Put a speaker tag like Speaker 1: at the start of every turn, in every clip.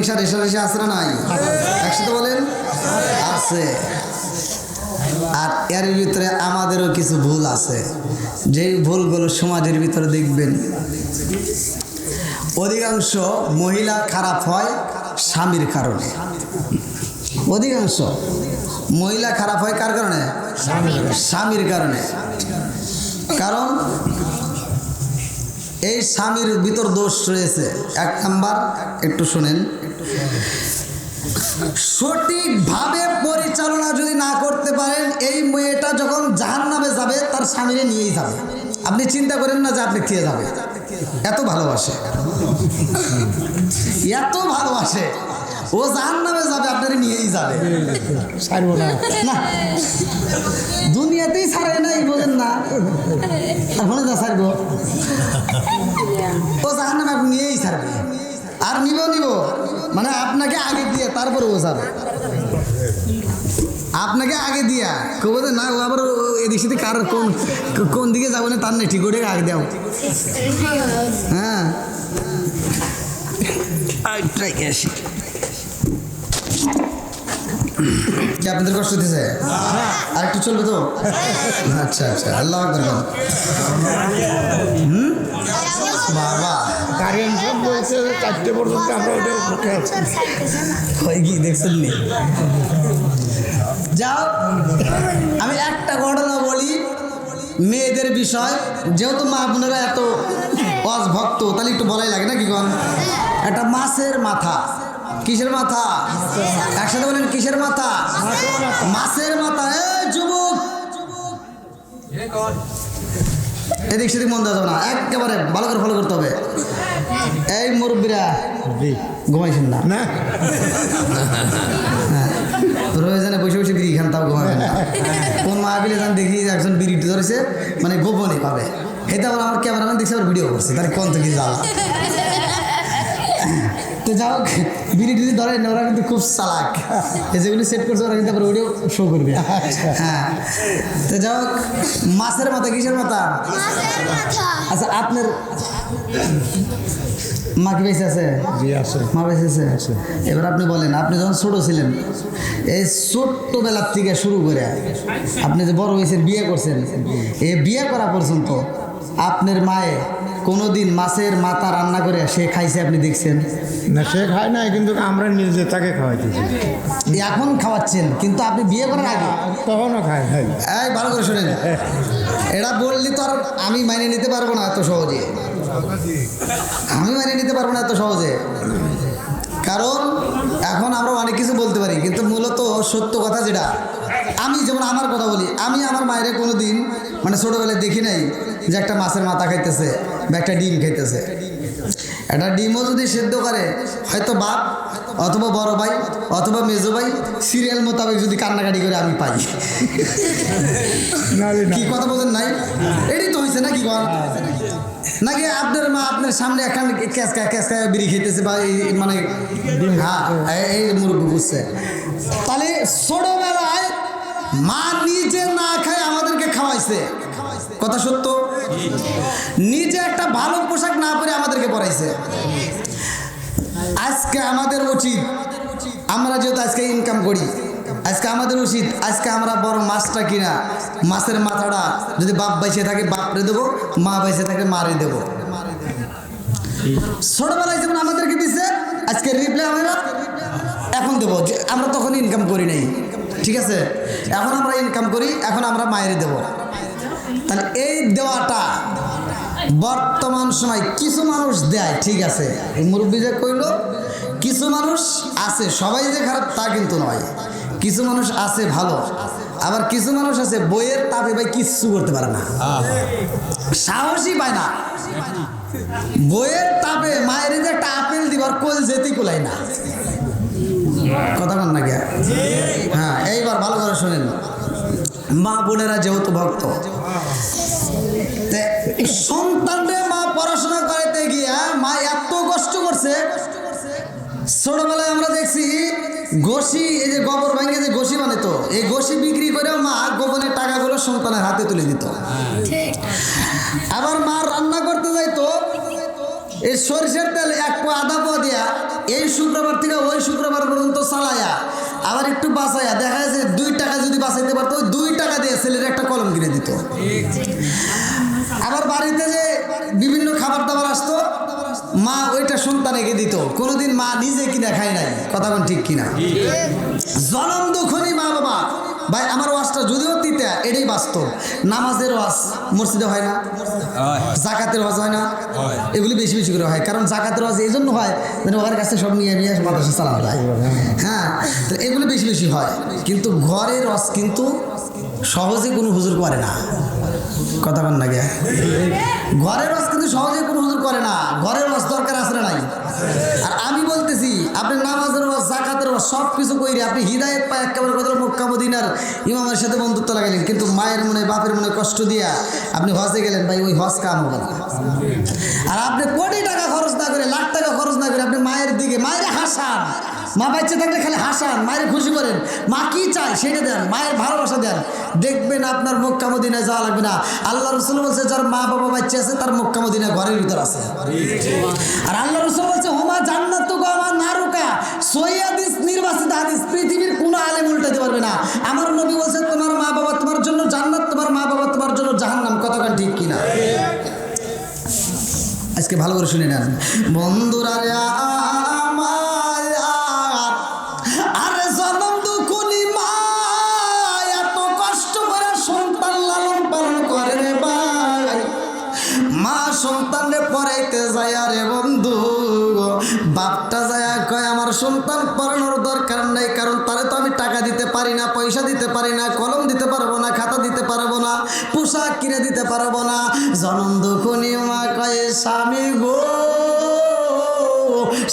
Speaker 1: হিংসা রেশারেশি আছে না নাই? একসাথে বলেন আছে। আর এর ভিতরে আমাদেরও কিছু ভুল আছে, যেই ভুলগুলো সমাজের ভিতরে দেখবেন অধিকাংশ মহিলা খারাপ হয় স্বামীর কারণে। অধিকাংশ মহিলা খারাপ হয় কার কারণে? স্বামীর কারণে। কারণ এই স্বামীর ভিতর দোষ রয়েছে। এক নাম্বার, একটু শোনেন, সঠিকভাবে পরিচালনা যদি না করতে পারেন, এই মেয়েটা যখন জাহান্নামে যাবে তার স্বামীরে নিয়েই যাবে। আপনি চিন্তা করেন না যে আপনি খেয়ে যাবে, এত ভালোবাসে, এত ভালোবাসে, ও জাহান্নামে যাবে আপনারা নিয়েই যাবে। না দুনিয়াতেই ছাড়ে নাই, বোঝেন না, তারপরে যা ছাড়বো ও জাহান্নামে আপনি নিয়েই ছাড়বে। আর নিব মানে আপনাকে আগে দিয়ে তারপরে ও যাবে, আপনাকে আগে দিয়া কব না, ও আবার এদিক সেদিক কার কোন দিকে যাবো না তার নেই, ঠিক ওটাকে আগে দাও। হ্যাঁ আসি, কি আপনাদের কষ্ট দিতেছে? আর একটু চলবে তো? আচ্ছা আচ্ছা, আল্লাহ আকবার। বাবা
Speaker 2: কারেন্ট সব বলছে 4টে পর্যন্ত আমরা ওটার পক্ষে আছি।
Speaker 1: হয় কি দেখছেন নি? যাও, আমি একটা ঘটনা বলি মেয়েদের বিষয়, যেহেতু মা বোনেরা এত ভক্ত, তাহলে একটু বলাই লাগে না কি কোন? একটা মাছের মাথা। কিসের মাথা? একসাথে বলেন, কিসের মাথা? মাছের মাথা। যুবক এদিক সেদিক মন দেওয়া যাবে না, একেবারে ভালো করে ফলো করতে হবে। এই মুরব্বীরা ঘুমাইছেন না? প্রয়োজনে বসে বসে বিড়ি খান, তাও ঘুমাবেন না। কোন মাহফিলে যান দেখি একজন বিড়ি ধরেছে, মানে গোপনে পাবে, এটা আবার আমার ক্যামেরাম্যান দেখছে আবার ভিডিও করছে, তাহলে কোন থেকে জ্বালা। তো যাও, বিড়ি টিড়ি ধরে ওরা কিন্তু খুব চালাক, যেগুলি সেট করছে ওরা কিন্তু আবার ওডিও শো করবে। হ্যাঁ, তো যাও, মাছের মাথা। কিসের মাথা? আচ্ছা, আপনার মা কি বেঁচে আছে? মা বেঁচে আছে। এবার আপনি বলেন, আপনি যখন ছোট ছিলেন, এই ছোট্টবেলার থেকে শুরু করে আপনি যে বড় হয়েছেন, বিয়ে করছেন, এই বিয়ে করা পর্যন্ত আপনার মায়ে কোনোদিন মাছের মাথা রান্না করে সে খাইছে আপনি দেখছেন?
Speaker 2: না, সে খায় না, কিন্তু আমরা নিজে তাকে খাওয়াইতেছি।
Speaker 1: এখন খাওয়াচ্ছেন, কিন্তু আপনি বিয়ে করার আগে
Speaker 2: তখনও খায়।
Speaker 1: এই ভালো করে শোনেন, এটা বললি তো আর আমি মানিয়ে নিতে পারবো না এত সহজে, আমি মানিয়ে নিতে পারবো না এত সহজে। কারণ এখন আমরা অনেক কিছু বলতে পারি, কিন্তু মূলত সত্য কথা যেটা, আমি যেমন আমার কথা বলি, আমি আমার মায়ের কোনো দিন মানে ছোটোবেলায় দেখি নাই যে একটা মাছের মাথা খাইতেছে বা একটা ডিম খাইতেছে। একটা ডিমও যদি সেদ্ধ করে, হয়তো বাপ অথবা বড় ভাই অথবা মেজো ভাই সিরিয়াল মোতাবেক যদি কান্নাকাটি করে আমি পাই। কি কথা বলেন নাই? এটাই তো হয়েছে নাকি বল? নাকি আপনার মা আপনার সামনে এখন ক্যাঁচকা বিড়ি খেতেছে বা মানে হ্যাঁ এই মুরব্বী বুঝছে। তাহলে ছোটবেলায় মা নিজে না খায় আমাদেরকে খাওয়াইছে, কথা সত্য। নিজে একটা ভালো পোশাক না পরে আমাদেরকে পরাইছে। আজকে আমাদের উচিত, আমরা যেহেতু আজকে ইনকাম করি, আজকে আমাদের উচিত আজকে আমরা বড় মাছটা কিনা, মাছের মাথাটা যদি বাপ বাইসে থাকে বাপরে দেবো, মা বাইসে থাকে মারে দেবো। ছোটবেলায় যেমন আমাদেরকে দিছে, আজকে রিপ্লাই আমরা এখন দেবো, যে আমরা তখন ইনকাম করি নাই, ঠিক আছে? এখন আমরা ইনকাম করি, এখন আমরা মায়ের দেবো। তাহলে এই দেওয়াটা বর্তমান সময় কিছু মানুষ দেয়, ঠিক আছে, মুরব্বী যে কইল, কিছু মানুষ আছে, সবাই যে খারাপ তা কিন্তু নয়, কিছু মানুষ আছে ভালো, আবার কিছু মানুষ আছে বইয়ের তাপে ভাই কিচ্ছু করতে পারে না, সাহসই পায় না। বইয়ের তাপে মায়ের যে একটা আপেল দিবার কোল যেতেই কোলাই না, কথা বল না কে? হ্যাঁ, এইবার ভালো করে শোনেন, মা বোনেরা যেহেতু ভক্ত, সন্তানরে মা পড়াশোনা করাইতে গিয়া মা এত কষ্ট করছে। ছোটবেলায় আমরা দেখছি ঘষি, এই যে গোবর ভাঙে যে ঘষি বানাতো, এই ঘষি বিক্রি করেও মা গোপনের টাকাগুলো সন্তানের হাতে তুলে দিত। আবার মা রান্না করতে যাইতো, এই সরিষার তেল এক পো আধা পো দিয়া এই শুক্রবার থেকে ওই শুক্রবার পর্যন্ত চালায়া আবার একটু বাঁচাইয়া দেখা যাচ্ছে 2 টাকা যদি বাঁচাইতে পারতো ওই 2 টাকা দিয়ে ছেলের একটা কলম কিনে দিত। আবার বাড়িতে যে বিভিন্ন খাবার দাবার আসতো মা ওইটা সন্তানকে দিত, কোনোদিন মা নিজে কিনা খায় নাই। কথা কোন ঠিক কিনা? জনম দুঃখনী মা বাবা। ভাই আমার ওয়াজটা যদিও তিতা, এটাই বাস্তব। নামাজের ওয়াজ মসজিদে হয় না, জাকাতের ওয়াজ হয় না, এগুলি বেশি বেশি করে হয়। কারণ জাকাতের ওয়াজ এই জন্য হয় মানে ওর কাছে সব নিয়ে নিয়ে মাদ্রাসা চালানো যায়। হ্যাঁ, তো এগুলো বেশি বেশি হয়, কিন্তু ঘরের ওয়াজ কিন্তু সহজে কোনো হুজুর করে না। কথা বল না গে, ঘরের ওয়াজ কিন্তু সহজে কোনো হুজুর করে না। ঘরের ওয়াজ দরকার আছে না নাই? আর আমি বলতেছি আপনি নামাজের ওয়াজ, জাকাতের ওয়াজ সব কিছু কইরে আপনি হিদায়েত পায় একেবারে কথা মক্কা মদিনার ইমামের সাথে বন্ধুত্ব লাগাইলেন, কিন্তু মায়ের মনে বাপের মনে কষ্ট দিয়া আপনি হজে গেলেন, ভাই ওই হজ কাম হবে না। আর আপনি কোটি টাকা খরচ না করে, লাখ টাকা খরচ না করে আপনি মায়ের দিকে, মায়ের হাসান, মা বাচ্চা থাকলে খালি হাসান, মায়ের খুশি করেন, মা কি চায় সেটা দেন, মায়ের ভালোবাসা দেন, দেখবেন আপনার মক্কা মদিনায় যাওয়া লাগবে না। আল্লাহ রসুল বলছে যার মা বাবা বাচ্চা আছে তার মক্কা মদিনা ঘরের ভিতর আছে। আর আল্লাহ রসুল বলছে হুমা জান্নাতু ওয়া নারুকা, সহিহ হাদিস, নির্বাচিত হাদিস, পৃথিবীর কোনো আলেম উল্টাতে পারবে না। আমার নবী বলছে তোমার মা বাবা তোমার জন্য জান্নাত, তোমার মা বাবা তোমার জন্য জাহান্নাম। কতক্ষণ ঠিক কিনা? আজকে ভালো করে শুনে নেন বন্ধুরা রে আমার, আরে জনম দুঃখনী মা এত কষ্ট করে সন্তান লালন পালন করে রে ভাই। মা সন্তানরে পড়াইতে যায় রে বন্ধু, বাপটা যায় কয় আমার সন্তান পড়ানোর দরকার নাই, কারণ তারে তো আমি টাকা দিতে পারি না, পয়সা দিতে পারি না, কলম দিতে পারবো না, খাতা দিতে পারবো না, পোশাক কিনে দিতে পারবো না। জনম দুঃখনী মা কয় স্বামী গো,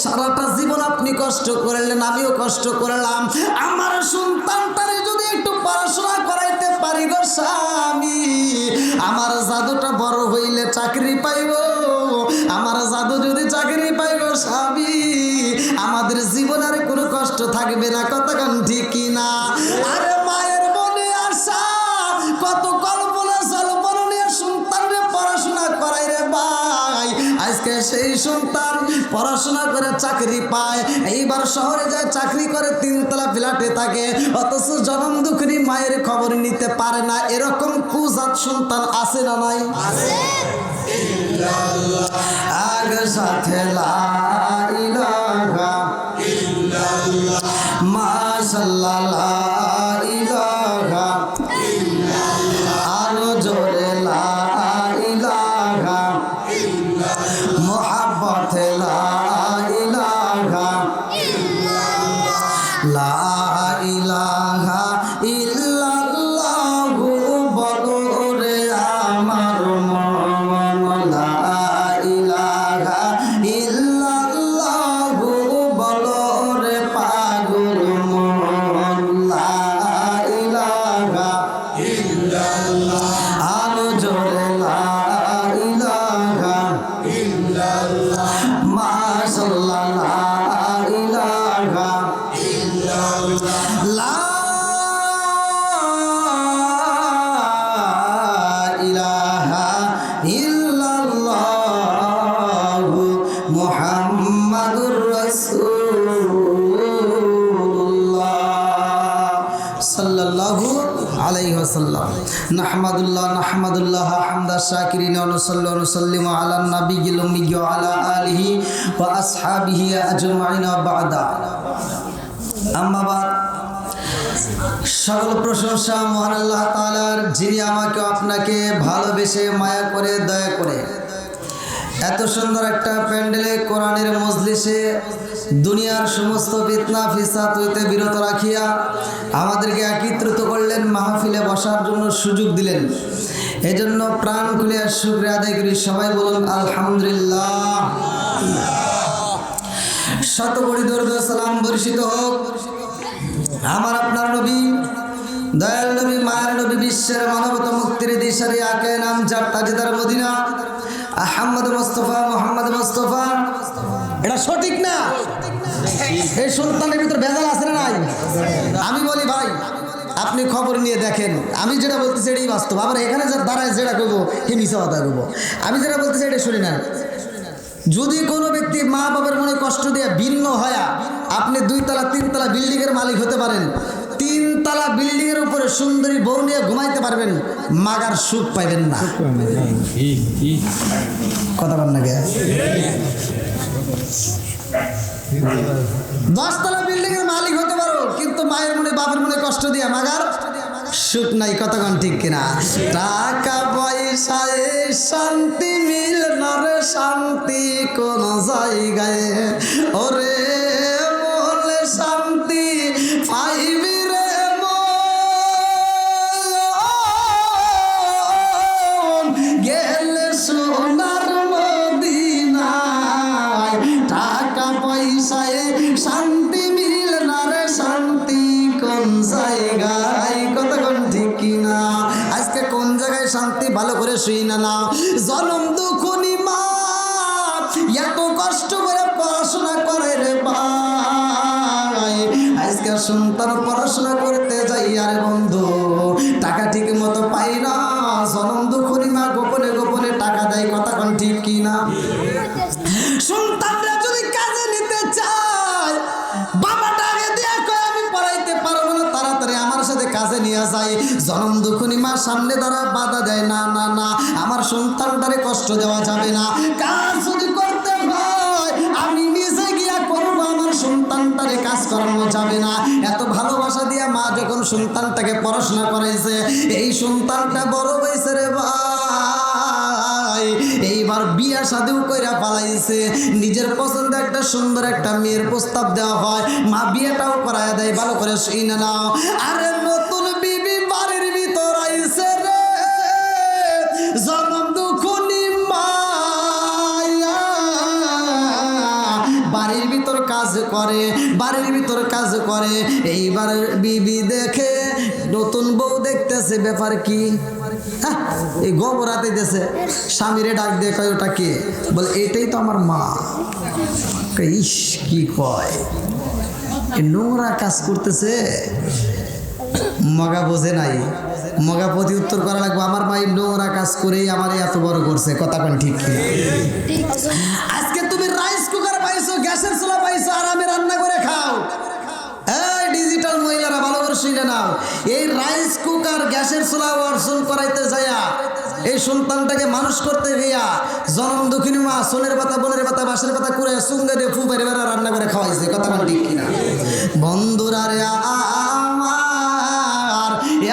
Speaker 1: সারাটা জীবন আপনি কষ্ট করলেন, আমিও কষ্ট করলাম, আমার সন্তানটারে যদি একটু পড়াশোনা করাইতে পারি গো স্বামী, আমার জাদুটা বড় হইলে চাকরি পাইব, আমার জাদু যদি চাকরি পাইব স্বামী, আমাদের জীবনের কোনো কষ্ট থাকবে না। কতক্ষণ ঠিক কিনা? আরে মায়ের মনে আশা, কত কল্পনা জল্পনা নিয়ে সন্তানরে পড়াশোনা করাই রে ভাই। আজকে সেই সন্তান পড়াশোনা করে চাকরি পায়, এইবার শহরে যায় চাকরি করে, 3 তলা ফ্ল্যাটে থাকে, অথচ জনম দুঃখী মায়ের খবর নিতে পারে না। এরকম কুজাত সন্তান আছে না নাই? আগে সাথে লা ইলাহা ইল্লাল্লাহ, মাশাআল্লাহ লা ইলাহা ইল্লাল্লাহ, আরো জোরে লা ইলাহা ইল্লাল্লাহ, মুহাব্বতে লা ইলাহা ইল্লাল্লাহ, লা ইলাহা ইল্লাল্লাহু বলো রে আমার মন, লা ইলাহা ইল্লাল্লাহু বলো রে পাগল মন, লা ইলাহা ইল্লাল্লাহ, আরো জোরে লা ইলাহা ইল্লাল্লাহ, মাশাআল্লাহ লা ইলাহা ইল্লাল্লাহ, লা ইলাহা ইল্লাল্লাহু মুহাম্মাদুর রাসূলুল্লাহ সাল্লাল্লাহু আলাইহি ওয়াসাল্লাম। নাহমাদুল্লাহ হামদা শাকিরিন ওয়া নুসাল্লি ওয়া নুসাল্লিমু আলা নাবিয়্যিল উম্মি ওয়া আলা আলিহি ওয়া আসহাবিহি আজমাইন বা'দা। আম্মা বাদ, সকল প্রশংসা মহান আল্লাহ তাআলার, যিনি আমাকে আপনাকে ভালোবেসে মায়া করে দয়া করে এত সুন্দর একটা প্যান্ডেলে কোরআনের মজলিসে দুনিয়ার সমস্ত ফিতনা ফিসাদ হইতে বিরত রাখিয়া আমাদেরকে একত্রিত করলেন, মাহফিলে বসার জন্য সুযোগ দিলেন। এজন্য প্রাণ খুলে শুকরিয়া আদায় করি। সবাই বলুন আলহামদুলিল্লাহ। শত কোটি দরুদ ও সালাম বর্ষিত হোক আমার আপনার নবী, দয়াল নবী, মায়ের নবী, বিশ্বের মানবতা মুক্তির দিশারি আকে নাম যার তাজদার মদিনা আহমদ মুস্তাফা, মোহাম্মদ মুস্তাফা। এটা সঠিক না? এই সন্তানের ভিতর ভেজাল আছে না নাই? আমি বলি ভাই আপনি খবর নিয়ে দেখেন, আমি যেটা বলতেছি এটাই বাস্তব। আবার এখানে যা দাঁড়ায় যেটা করবো হে মিশা কথা করবো, আমি যেটা বলতেছি এটা শুনি না। যদি কোনো ব্যক্তি মা বাবার মনে কষ্ট দিয়ে ভিন্ন হয়া আপনি 2 তলা 3 তলা বিল্ডিংয়ের মালিক হতে পারেন, 3 তলা বিল্ডিংয়ের উপরে সুন্দরী বউ নিয়ে ঘুমাইতে পারবেন, মাগার সুখ পাইবেন না। কথা বল না গে। 10 তলা বিল্ডিংয়ের মালিক হতে পারো, কিন্তু মায়ের মনে বাবার মনে কষ্ট দিয়ে মাগার সুখ নাই। কতক্ষণ ঠিক কিনা? টাকা পয়সায় শান্তি মিল না রে, শান্তি কোন জায়গায়, ওরে বলে শান্তি পাইবি রে মন, গেলে সোনার মদিনায়। টাকা পয়সায় শান্তি মিল না রে, শান্তি কোন জায়গায়। কতক্ষণ ঠিক কিনা? আজকে কোন জায়গায় শান্তি ভালো করে শুই না নাও। জনম দুঃখনি মা এত কষ্ট করে পড়াশোনা করে রে ভাই, আজকে সন্তান পড়াশোনা করতে যাই আর বন্ধু টাকা ঠিক মতো পাই না। জনম দুঃখনি মা গোপনে গোপনে টাকা দেয়। কতক্ষণ ঠিক কিনা? সন্তানরা যদি কাজে নিতে চায়, বাবাটা আগে দিয়ে কয় আমি পড়াইতে পারবো না, তাড়াতাড়ি আমার সাথে কাজে নিয়ে যায়। জনম দুঃখনি মা সামনে দ্বারা বাধা দেয়, না না না, আমার সন্তানটারে কষ্ট দেওয়া যাবে না। কাজ যদি করতে হয় আমি নিজে গিয়া করবো, আমার সন্তানটারে কাজ করানো যাবে না। এত ভালোবাসা দিয়া মা যখন সন্তানটাকে পড়াশোনা করাইছে, এই সন্তানটা বড় হয়েছে রে ভাই, এইবার বিয়া শাদিও কইরা পালাইছে। নিজের পছন্দ একটা সুন্দর একটা মেয়ের প্রস্তাব দেওয়া হয়, মা বিয়েটাও করায় দেয়। ভালো করে শুনে নাও। আরে নতুন বিবি বাড়ির ভিতর আইছে রে, জনম দুঃখনি মায়া বাড়ির ভিতর কাজ করে, বাড়ির ভিতর কাজ করে। এইবার বিবি দেখে নতুন বউ দেখতেছে, ব্যাপার কি? এই গোবরাতে দেশে স্বামীরে ডাক দিয়ে কয় ওটা কে? বলে এটাই তো আমার মা। ইস কি কয়, নোংরা কাজ করতেছে। মগা বোঝে নাই, মগা প্রতি উত্তর করা লাগবে, আমার মাই নোংরা কাজ করেই আমার এত বড় করছে। কথা কোন ঠিক কি? আজকে তুমি রাইস কুকার পাইছো, গ্যাসের চুলা পাইছো, আরামে রান্না করে খাও। এই ডিজিটাল মহিলারা ভালো করে শুনে নাও, এই রাইস কুকার গ্যাসের চুলা অর্জন করাইতে যাইয়া, এই সন্তানটাকে মানুষ করতে গিয়া জনম দুঃখিনী মা সোনের পাতা বোনের পাতা বাঁশের পাতা করে সুন্দর দিয়ে ফু বেড়ে বেড়া রান্না করে খাওয়াইছে। কথা ঠিক কিনা? বন্ধুরা রে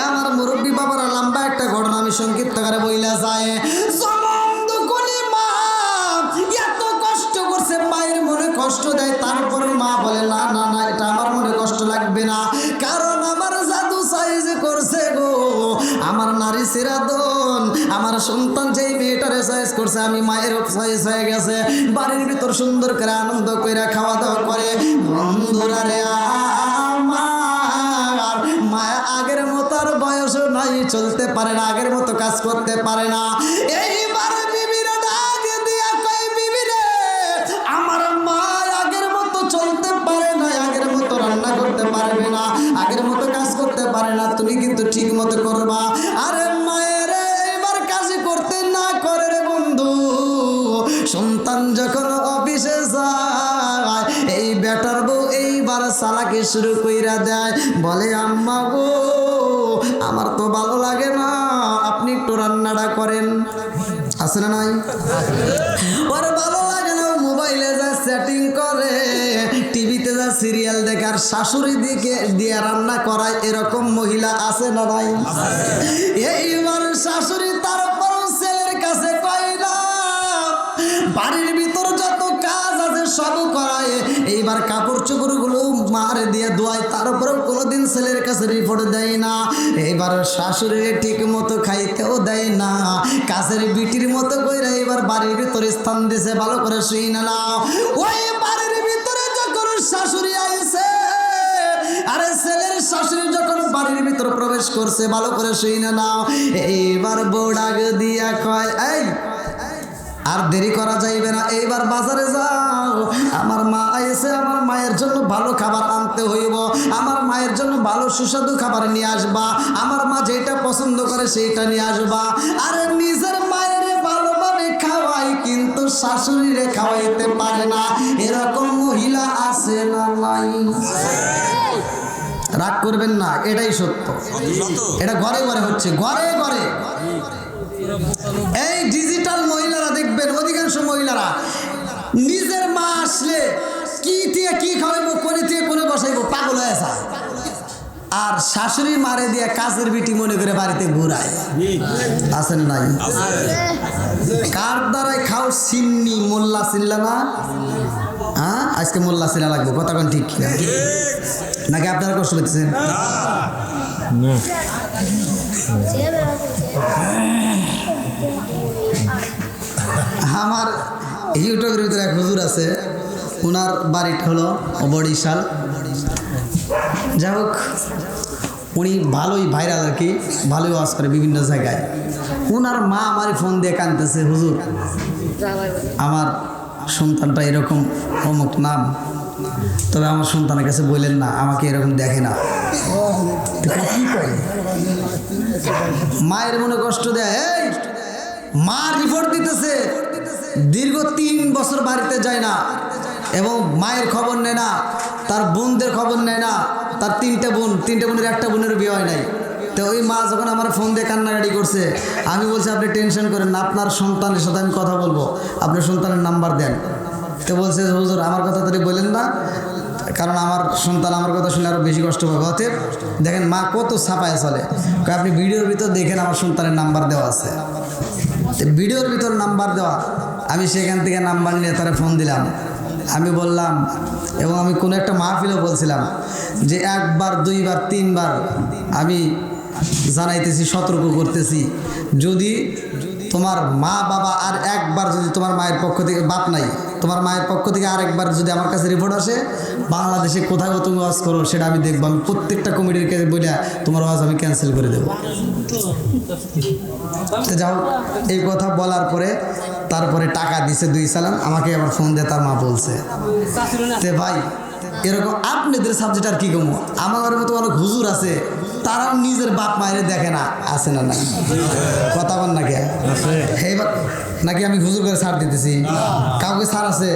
Speaker 1: আমার মুরব্বী বাবারা লম্বা একটা ঘটনা আমি সংক্ষিপ্ত করে বইলা যায়। জনম দুঃখিনী মা এত কষ্ট করছে, মায়ের মনে কষ্ট দেয়, তারপরে মা বলে না না না, এটা আমার মনে কষ্ট লাগবে না, কারণ আমার জাদু সাইজ করছে গো, আমার নারী সিরাদন, আমার সন্তান যেই মেয়েটারে সাইজ করছে, আমি মায়ের সাইজ হয়ে গেছে। বাড়ির ভিতর সুন্দর করে আনন্দ করে খাওয়া দাওয়া করে। বন্ধুরা রে মায়া আগের মতো আর বয়স নাই, চলতে পারে না, আগের মতো কাজ করতে পারে না। এইবার বিবিরা ডাক দিয়া কই, বিবি রে আমার মা আগের মতো চলতে পারে না, আগের মতো রান্না করতে পারবে না, আগের মতো কাজ করতে পারে না, তুমি কিন্তু ঠিক মতো করবা। আরে মায়ের এবার কাজ করতে না করে রে বন্ধু, সন্তান যখন অফিসে যায়, এই বেটার বউ এইবার চালাকি শুরু কইরা দেয়, বলে আম্মা গো আমার তো ভালো লাগে না, আপনি একটু রান্নাটা করেন। আছে না নাই? ওর ভালো লাগে না, মোবাইলে যা সেটিং করে, টিভিতে যা সিরিয়াল দেখে, আর শাশুড়ি দিকে দিয়ে রান্না করায়, এরকম মহিলা আছে না নাই? এইবার শাশুড়ি তারপর ছেলের কাছে কয় না, বাড়ির ভিতর যত কাজ আছে সব করায়, এইবার কাপড় চোপড় গুলো মারে দিয়ে ধোয়ায়, তারপরেও কোনোদিন ছেলের কাছে রিপোর্ট দেয় না। এইবার শাশুড়ির ঠিক মতো খাইতেও দেয় না, কাছের বিটির মতো কইরা এবার বাড়ির ভিতরে স্থান দিছে। ভালো করে শুই না নাও, ওই বাড়ির ভিতরে যখন শাশুড়ি আইছে, আরে ছেলের শাশুড়ি যখন বাড়ির ভিতর প্রবেশ করছে, ভালো করে শুই না নাও, এইবার বউ ডাক দিয়া কয়, এই আর দেরি করা যাইবে না, এইবার বাজারে যাও, আমার মা আইছে, আমার মায়ের জন্য ভালো খাবার আনতে হইব, আমার মায়ের জন্য ভালো সুস্বাদু খাবার নিয়ে আসবা, আমার মা যেটা পছন্দ করে সেইটা নিয়ে আসবা। আরে নিজের মায়ের ভালোভাবে খাওয়াই কিন্তু শাশুড়িরে খাওয়াইতে পারে না, এরকম মহিলা আছে না নাই? রাগ করবেন না, এটাই সত্য। এটা ঘরে ঘরে হচ্ছে, ঘরে ঘরে। এই ডিজিটাল মহিলারা দেখবেন, অধিকাংশ মহিলারা নিজের মা আসলে কি দিয়ে কি খাওয়াইবো, কোনে দিয়ে কোনে বসাইবো, পাগল হয়ে যায়। আর শাশুড়ি মারে দিয়ে কাজের বিটি মনে করে বাড়িতে ঘুরায়। আছেন নাই? কার দ্বারাই খাও সিন্নি, মোল্লা চিল্লা না? হ্যাঁ, আজকে মোল্লা চিল্লা লাগবে, কথা কোন ঠিক কিনা? নাকি আপনারা কষ্ট পেতেছেন? আমার ইউটিউবের ভিতরে এক হুজুর আছে, ওনার বাড়িটা হলো বরিশাল। যাই হোক, উনি ভালোই ভাইরাল আর কি, ভালোই ওয়াজ করে বিভিন্ন জায়গায়। ওনার মা আমার ফোন দিয়ে কাঁদতেছে, হুজুর আমার সন্তানটা এরকম অমুক নাম, তবে আমার সন্তানের কাছে বললেন না, আমাকে এরকম দেখে না। কি করে মায়ের মনে কষ্ট দেয়। এই মা রিপোর্ট দিতেছে, দীর্ঘ 3 বছর বাড়িতে যায় না এবং মায়ের খবর নেয় না, তার বোনদের খবর নেয় না। তার 3টে বোনের একটা বোনের বিয়ে হয় নাই। তো ওই মা যখন আমার ফোন দিয়ে কান্নাকাটি করছে, আমি বলছি আপনি টেনশন করেন না, আপনার সন্তানের সাথে আমি কথা বলবো, আপনার সন্তানের নাম্বার দেন। তো বলছে হুজুর আমার কথা তো বললেন না, কারণ আমার সন্তান আমার কথা শুনে আরও বেশি কষ্ট পাবে। অতএব দেখেন মা কত ছাপায় চলে, আপনি ভিডিওর ভিতর দেখেন আমার সন্তানের নাম্বার দেওয়া আছে। ভিডিওর ভিতর নাম্বার দেওয়া, আমি সেখান থেকে নাম্বার নিয়ে তারা ফোন দিলাম। আমি বললাম, এবং আমি কোনো একটা মাহফিলও বলছিলাম যে 1 বার 2 বার 3 বার আমি জানাইতেছি, সতর্ক করতেছি, যদি তোমার মা বাবা আর একবার যদি তোমার মায়ের পক্ষ থেকে, বাপ নাই, তোমার মায়ের পক্ষ থেকে আরেকবার যদি আমার কাছে রিপোর্ট আসে, বাংলাদেশে কোথাও তুমি ওয়াজ করো সেটা আমি দেখবো। আমি প্রত্যেকটা কমিটির কাছে বলে তোমার ওয়াজ আমি ক্যান্সেল করে দেবো। যাও, এই কথা বলার পরে তারপরে টাকা দিছে 2 সালাম, আমাকে আবার ফোন দিয়ে তার মা বলছে, তে ভাই এরকম আপনাদের সাবজেক্ট আর কি কমো, আমার মতো অনেক হুজুর আছে, তারাও নিজের বাপ মায়ের দেখে না। আছে না নাই? কথা বল নাকি? এইবার নাকি আমি হুজুর করে ছাড় দিতেছি? কাউকে ছাড় আছে?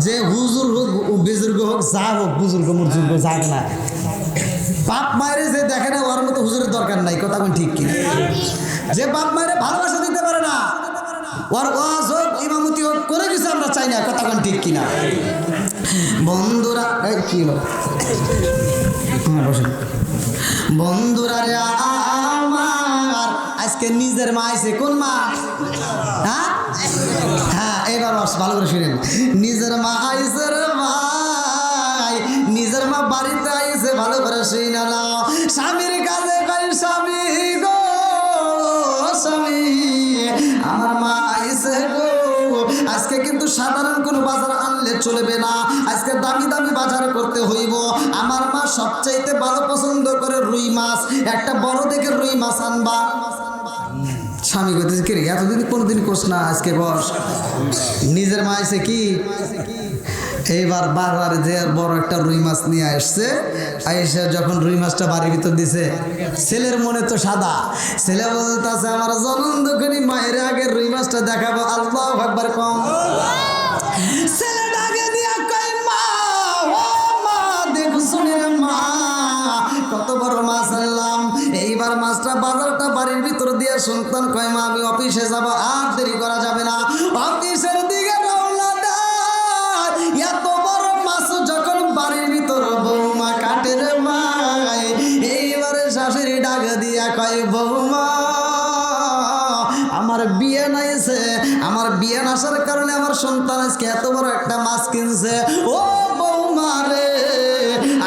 Speaker 1: যে হুজুর হোক, বুজুর্গ হোক, যা হোক, বুজুর্গ মুজুর্গ যাক না, বাপ মায়ের যে দেখে না, ওর মতো হুজুরের দরকার নাই। কথা বল ঠিক কিনা? যে বাপ মায়ের ভালোবাসা দিতে পারে না, ওর ওয়াজ হোক, ইমামতি হোক, করে কিছু আমরা চাই না। কথা বল ঠিক কিনা? বন্ধুরা কি হলো, বসেন। বন্ধুরা রে আমার, আজকে নিজের মা আইছে। কোন মা? হ্যাঁ হ্যাঁ, এবার ভালো করে শুনেন। নিজের মা আইছে রে ভাই, নিজের মা বাড়িতে আইছে, ভালো করে শুনে নাও। স্বামীর কাছে কই, স্বামী গো স্বামী, আমার মা আইছে গো। আজকে কিন্তু সাধারণ কোনো বাজার আনলে চলবে না, আজকে দামি দামি বাজার করতে হইব। আমার মা সবচাইতে ভালো পছন্দ করে রুই মাছ, একটা বড় দেখে রুই মাছ আনবা। স্বামী কইতেছে, কি রে এতদিন কোনোদিন কোস না, আজকে বস। নিজের মা এসে কি এইবার বাজারে যে বড় একটা রুই মাছ নিয়ে আসছে, আইসা যখন রুই মাছটা বাড়ির ভিতর দিছে, ছেলের মনে তো সাদা, ছেলে বলতেছে আমার জনম দুঃখী মায়ের আগে রুই মাছটা দেখাবো। আল্লাহু আকবার কম। ছেলে ডাকে দিয়া কই, মা ও মা দেখো শুনে মা, কত বড় মাছ আনলাম। এইবার মাছটা বাজারটা বাড়ির ভিতর দিয়ে সন্তান কয়, মা আমি অফিসে যাব, আর দেরি করা যাবে না। অফিসের দিকে রওনা দেয়। এত বড় মাছ যখন বাড়ির ভিতর বৌমা কাটে রে মাই, এইবারে শাশুড়ি ডাক দিয়া কয়, বৌমা আমার বিয়ে নাইছে, আমার বিয়ে আসার কারণে আমার সন্তান আজকে এত বড় একটা মাছ কিনছে। ও বৌমা রে,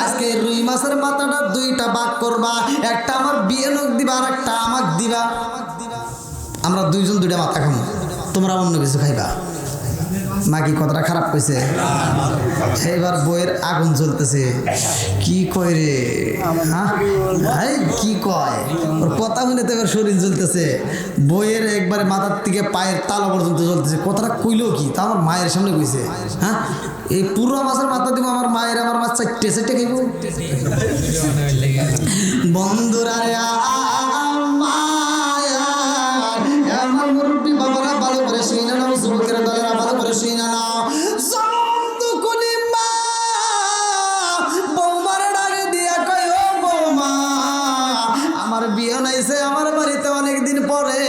Speaker 1: আজকে রুই মাছের মাথাটা 2টা ভাগ করবা, একটা আমার বিয়ে লোক দিবা আর একটা আমাক দিবা। আমরা 2জন 2টা মাথা খাবো, তোমরা অন্য কিছু খাইবা। মা কি কথাটা খারাপ কইছে? এইবার বইয়ের আগুন জ্বলতেছে, কি কয় রে, হ্যাঁ কি কয়, ওর কথা শুনে তো এবার শরীর জ্বলতেছে। বইয়ের একবারে মাথার থেকে পায়ের তালা পর্যন্ত জ্বলতেছে। কথাটা কইলো কি, তা আমার মায়ের সামনে কইছে। হ্যাঁ, এই পুরো মাছের মাথা দিব আমার মায়ের, আমার মাছ চারটে খাইব। বন্ধুরা রে আমার মুরব্বী বাবারা ভালো করে শুনে নাও, যুবকেরা মেহমান আইছে আমার বাড়িতে অনেক দিন পরে,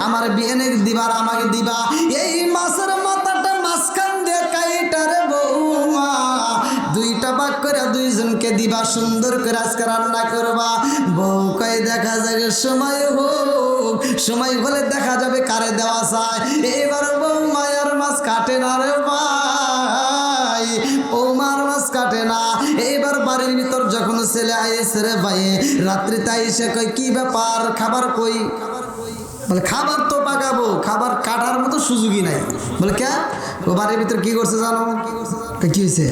Speaker 1: আমার বিয়ে দিবার আমাকে দিবা, এই মাছের মাথাটা মাঝখান দিয়ে কাইটারে বৌমা দুইটা ভাগ করে দুইজনকে দিবা, সুন্দর করে আজকে রান্না করবা। বউ কই দেখা যাবে সময় হোক, সময় হলে দেখা যাবে কারে দেওয়া যায়। এবার বউ মায়ের মাছ কাটে না রে ভাই, বৌমার মাছ কাটে না। এইবার বাড়ির ভিতর যখন ছেলে আইসে রে ভাই, রাত্রিতে আইসে কই কি ব্যাপার, খাবার কই? বলে খাবার তো পাকাবো, খাবার কাটার মতো সুযোগই নাই। বলে কে? ও বাড়ির ভিতর কি করছে জানো? কি হয়েছে?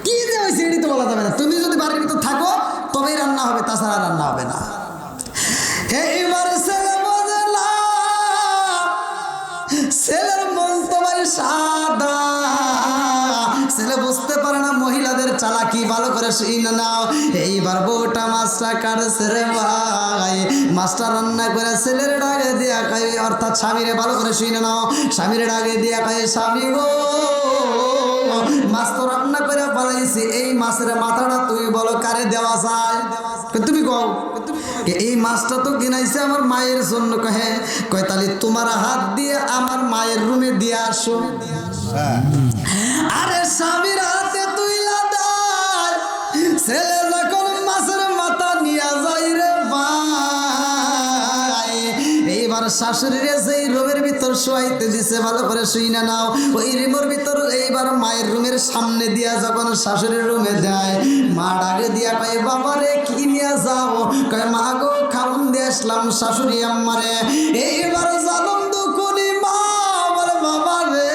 Speaker 1: কি যে হয়েছে এটি তো বলা যাবে না, তুমি যদি বাড়ির ভিতর থাকো তবেই রান্না হবে, তাছাড়া রান্না হবে না। এইবার ছেলে বোঝে না, ছেলের মন তোমার সাদা, ছেলে বুঝতে পারে না মহিলাদের চালাকি, ভালো করে শুনে নাও। এইবার বউটা মাছটা কাটছে রে ভাই, মাছটা রান্না করে ছেলের ডাকে দিয়া কয়, অর্থাৎ স্বামীরে, ভালো করে শুনে নাও, স্বামীর ডাকে দিয়া কয়, স্বামী গো মাছ তো রান্না করে পালাইছি, এই মাছের মাথাটা তুমি বলো কারে দেওয়া যায়? তুমি কও। এই মাছটা তো কিনাইছে আমার মায়ের জন্য। কহে কয় তাহলে তোমার হাত দিয়ে আমার মায়ের রুমে দিয়ে আসো। আরে স্বামীর হাতে তুইলা দাও, ছেলে যখন মাছের মাথা নিয়ে যাই রে ভাই, এইবার শাশুড়িরে সেই রুমের ভিতর শোয়াইতে দিছে, ভালো করে শুই না নাও, ওই রুমের ভিতর এইবার মায়ের রুমের সামনে দিয়া যখন শাশুড়ির রুমে দেয়, মা ডাকে দিয়া কয় বাবা রে কি নিয়ে যাও? কয় মা গো খাউন দিয়ে আসলাম শাশুড়ি আম্মারে। এইবার জানম দুকুনি মা বলে বাবা রে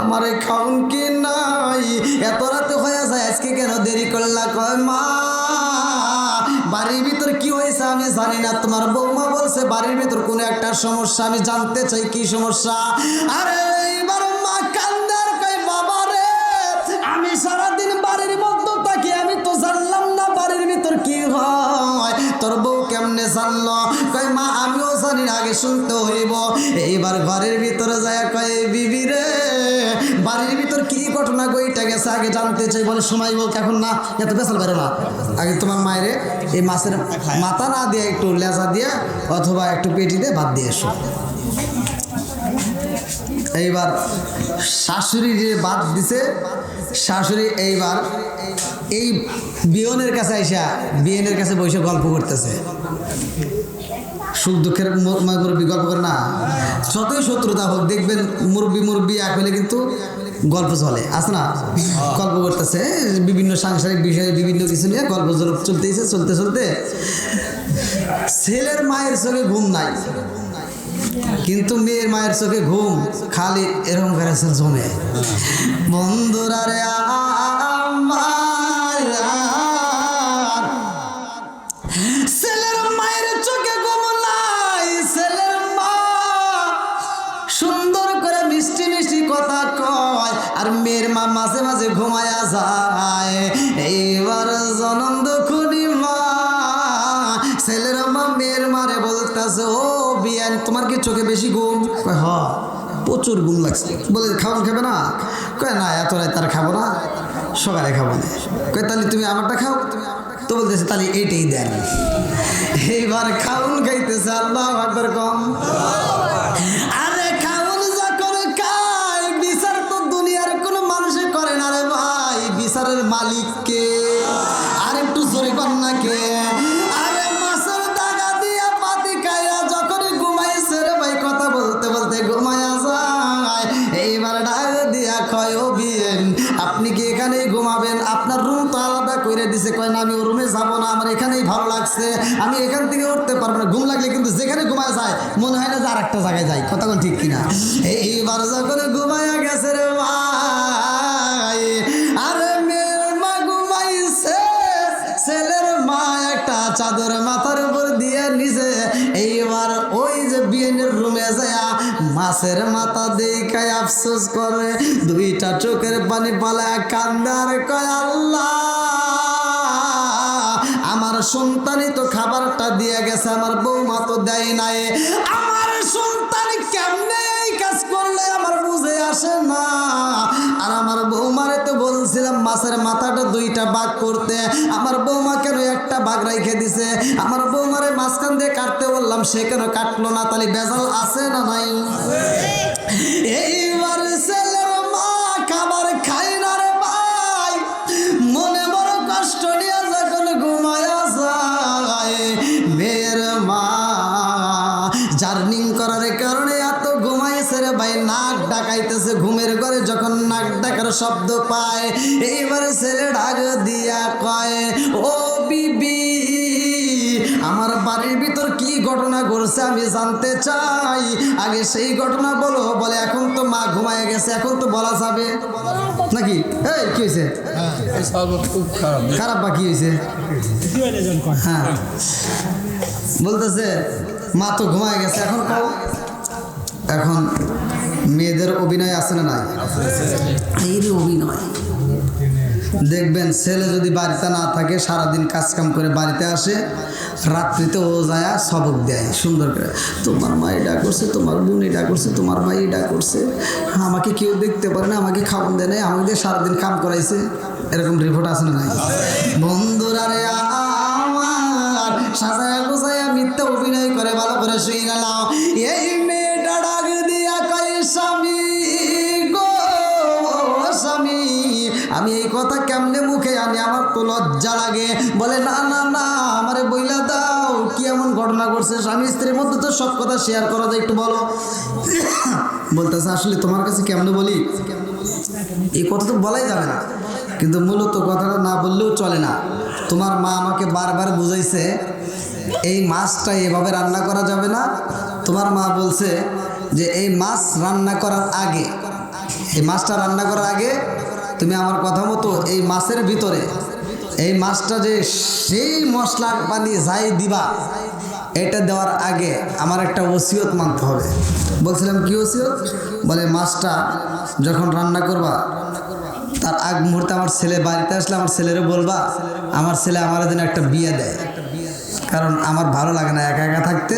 Speaker 1: আমারে খাউন কি নাই, এত রাতে হয়ে যায় আজকে কেন দেরি করলা? কয় মা বাড়ির ভিতর কি হয়েছে আমি জানি না, তোমার বৌমা বলছে বাড়ির ভিতর কোনো একটা সমস্যা, আমি জানতে চাই কি সমস্যা। আরে এইবার মা কান্দার কয় বাবা রে আমি সারাদিন বাড়ির মধ্যে থাকি, আমি তো জানলাম না বাড়ির ভিতর কি হয়, তোর বউ কেমনে জানলো? কয় মা আমিও জানি না, আগে শুনতে হইব। এইবার ঘরের ভিতরে যায় কয় বিবি রে বাড়ির ভিতর কি ঘটনা গইটা গেছে আগে জানতে চাই। বলে সময় বল এখন না, এত পেছাল বেরো না, আগে তোমার মায়েরে এই মাছের মাথা না দিয়ে একটু লেজা দিয়ে অথবা একটু পেটি দিয়ে ভাত দিয়ে এসো। এইবার শাশুড়ি যে ভাত দিছে, শাশুড়ি এইবার এই বিয়নের কাছে আইসা বিয়নের কাছে বসে গল্প করতেছে। সুখ দুঃখের মুরব্বী গল্প করে না, যতই শত্রুতা হোক দেখবেন মুরব্বী এক হলে কিন্তু গল্প চলে, আছে না? গল্প করতেছে বিভিন্ন সাংসারিক বিষয়ে, বিভিন্ন কিছু নিয়ে গল্প চলতেছে। চলতে চলতে ছেলের মায়ের চোখে ঘুম নাই, কিন্তু মেয়ের মায়ের চোখে ঘুম খালি এরকম করে জমে। বন্ধুরা রে ছেলের মায়ের চোখে ঘুম নাই, ছেলের মা সুন্দর করে মিষ্টি মিষ্টি কথা কয়, আর মেয়ের মা মাঝে মাঝে ঘুমায়া যায়। এইবার জনম দুখুনি মা ছেলের মা মেয়ের মারে বলতেছে, ও বিয়ান তোমার কি চোখে বেশি ঘুম? কয় হ প্রচুর ঘুম লাগছে। বলে খাবার খাবে না? কয় না এত রাত তার খাবো না, সকালে খাবো না। কয় তাহলে তুমি আমারটা খাও? তো বলতেছে তাহলে এইটাই দেন। এইবার খাউন খাইতেছে, আল্লাহু আকবার কম। আরে খাউন যখন খায় বিচার তো দুনিয়ার কোনো মানুষে করে না রে ভাই, বিচারের মালিককে। আর একটু জোরে কর না কে? আরে মাছের দাগা দিয়া পাতি খাইয়া যখন ঘুমাইছে রে ভাই, কথা বলতে বলতে ঘুমাইয়া যায়। এইবার ডাক দিয়া কয় ও বিয়েন আপনি কি এখানেই ঘুমাবেন? আপনার রুম তো আলাদা করে দিছে। কয় না আমি ও রুমে যাবো না, আমার এখানেই ভালো লাগছে, আমি এখান থেকে উঠতে পারবো না। ঘুম লাগলে কিন্তু যেখানে ঘুমায় যায় মনে হয় না যে আর একটা জায়গায় যাই, কথা ঠিক কিনা? এইবার যখন ঘুমাইয়া গেছে রে ভাই, আরে মেয়ের মা ঘুমাইছে, ছেলের মা একটা চাদর মাথার উপর দিয়ে নিছে। এইবার ওই যে বিয়েনের রুমে যায় মাছের মাথা দেখায় আফসোস করে, দুইটা চোখের পানি পালায় কান্দার কয় আল্লাহ আমার সন্তানই তো খাবারটা দিয়ে গেছে, আমার বৌমা তো দেয় নাই, আমার সন্তান কেমনে এই কাজ করলে আমার বুঝে আসে না। আর আমার বৌমারে তো বলছিলাম মাছের মাছের মাথাটা দুইটা ভাগ করতে, আমার বৌমা কেন একটা ভাগ রেখে দিছে? আমার বৌমারে মাঝখান দিয়ে কাটতে বললাম, সে কেন কাটলো না? তাহলে বেজাল আছে না নাই? এইবার ছেলের মা খাবার খাই না রে ভাই, মনে বড় কষ্ট নিয়ে যখন ঘুমায়া যায়, মেয়ের মা জার্নিং করার কারণে এত ঘুমাইছে রে ভাই, নাক ডাকাইতেছে। ঘুমের ঘরে যখন নাক ডাকার শব্দ পায়, এইবার ছেলে ডাক দিয়া কয়, ও বিবি, আমার বাড়ির ভিতর কি ঘটনা ঘটছে আমি জানতে চাই, আগে সেই ঘটনা বলো। বলে এখন তো মা ঘুমায় গেছে, এখন তো বলা যাবে নাকি? এই কি হয়েছে?
Speaker 2: খুব খারাপ।
Speaker 1: খারাপ বা কি হয়েছে? হ্যাঁ বলতেছে মা তো ঘুমায় গেছে, এখন কও। এখন মেয়েদের অভিনয় আছে না নাই? এই রে অভিনয়। দেখবেন ছেলে যদি বাড়িতে না থাকে, সারাদিন কাজকাম করে বাড়িতে আসে, রাত্রিতে ও যায় সবক দেয় সুন্দর করে, তোমার মা এটা করছে, তোমার বোন এটা করছে, তোমার ভাই এটা করছে, আমাকে কেউ দেখতে পারে না, আমাকে খাওয়ান দেয় নাই, আমাকে সারাদিন কাম করাইছে। এরকম রিপোর্ট আছে না নাই? বন্ধুরা রে আমার, সাজায়া গোছায়া মিথ্যা অভিনয় করে ভালো করে শুই গেলাম। এই মেয়েটা ডাক দিয়া কয়, স্বামী গো স্বামী, আমি এই কথা কেমনে মুখে আনি, আমার তো লজ্জা লাগে। বলে না না না, আমারে বইলা দাও কি এমন ঘটনা ঘটছে। স্বামী স্ত্রীর মধ্যে তো সব কথা শেয়ার করা যায়, একটু বলো। বলতেছে আসলে তোমার কাছে কেমনে বলি, এই কথা তো বলাই যাবে না, কিন্তু মূলত কথাটা না বললেও চলে না। তোমার মা আমাকে বারবার বুঝাইছে এই মাছটা এভাবে রান্না করা যাবে না। তোমার মা বলছে যে এই মাছ রান্না করার আগে, এই মাছটা রান্না করার আগে তুমি আমার কথা মতো এই মাছের ভিতরে এই মাছটা যে সেই মশলা পানি যাই দিবা, এটা দেওয়ার আগে আমার একটা ওসিয়ত মানতে হবে। বলছিলাম কি ওসিয়ত? বলে মাছটা যখন রান্না করবা তার আগ মুহূর্তে আমার ছেলে বাড়িতে আসলে আমার ছেলেরও বলবা, আমার ছেলে আমার জন্য একটা বিয়ে দেয়, কারণ আমার ভালো লাগে না একা একা থাকতে।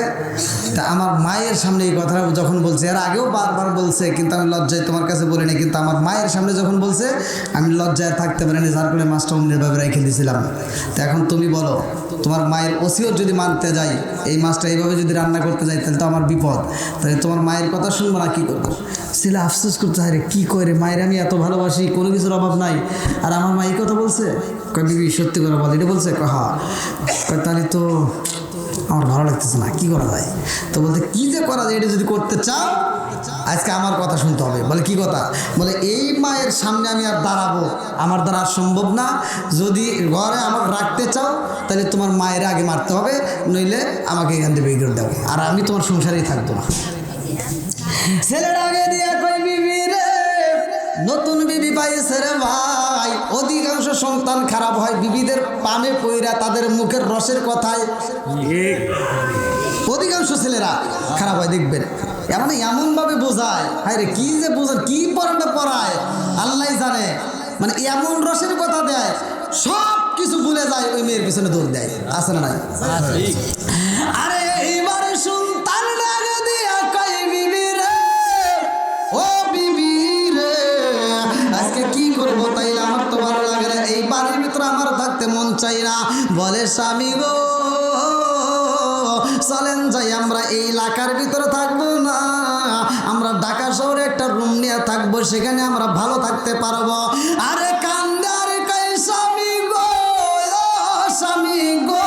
Speaker 1: তা আমার মায়ের সামনে এই কথা যখন বলছে, এর আগেও বারবার বলছে, কিন্তু আমি লজ্জায় তোমার কাছে বলিনি, কিন্তু আমার মায়ের সামনে যখন বলছে আমি লজ্জায় থাকতে পারিনি, যার ফলে মাছটা অন্যভাবে রেখে দিয়েছিলাম। তো এখন তুমি বলো, তোমার মায়ের ওসিয়ত যদি মানতে যাই, এই মাছটা এইভাবে যদি রান্না করতে যাই, তাহলে তো আমার বিপদ। তাহলে তোমার মায়ের কথা শুনবো না, কী করবো? ছেলে আফসোস করতে হয়, রে কী করে, মায়ের আমি এত ভালোবাসি, কোনো কিছুর অভাব নাই, আর আমার মা এই কথা বলছে। কয় বিবি সত্যি করে বল, এটা বলছে? হ্যাঁ। তাহলে তো আমার ভালো লাগতেছে না, কি করা যায়? তো বলতে কি যে করা যায়, এটা যদি করতে চাও আজকে আমার কথা শুনতে হবে। বলে কি কথা? বলে এই মায়ের সামনে আমি আর দাঁড়াবো, আমার দ্বারা আর সম্ভব না। যদি ঘরে আমাকে রাখতে চাও তাহলে তোমার মায়ের আগে মারতে হবে, নইলে আমাকে এখান থেকে বের করে দাও, আর আমি তোমার সংসারেই থাকবো না। ছেলেটা আগে দিয়ে কই, বিবি রে, নতুন বিবি পাইছে রে ভাই। অধিকাংশ সন্তান খারাপ হয় বিবিদের পামে পইরা, তাদের মুখের রসের কথায় অধিকাংশ ছেলেরা খারাপ হয়। দেখবেন এমনভাবে বোঝায়, হায় রে কি যে বোঝায়, কি পড়াটা পড়ায় আল্লাহ জানে, মানে এমন রসের কথা দেয় সব কিছু ভুলে যায়, ওই মেয়ের পিছনে দৌড় দেয়। আছে না নাই? আরে এইবার সন্তান ডাকে দিয়া কই, বিবি রে, ও বিবি রে, আজকে কি করবো? তাইলে আমার তো ভালো লাগে না, এই বাড়ির ভিতরে আমার থাকতে মন চাই না। বলে স্বামী গো, চলেন যাই আমরা এই এলাকার ভিতরে থাকবো না, আমরা ঢাকা শহরে একটা রুম নিয়ে থাকবো, সেখানে আমরা ভালো থাকতে পারবো। আরে কান্দার কই, স্বামী গো, স্বামী গো,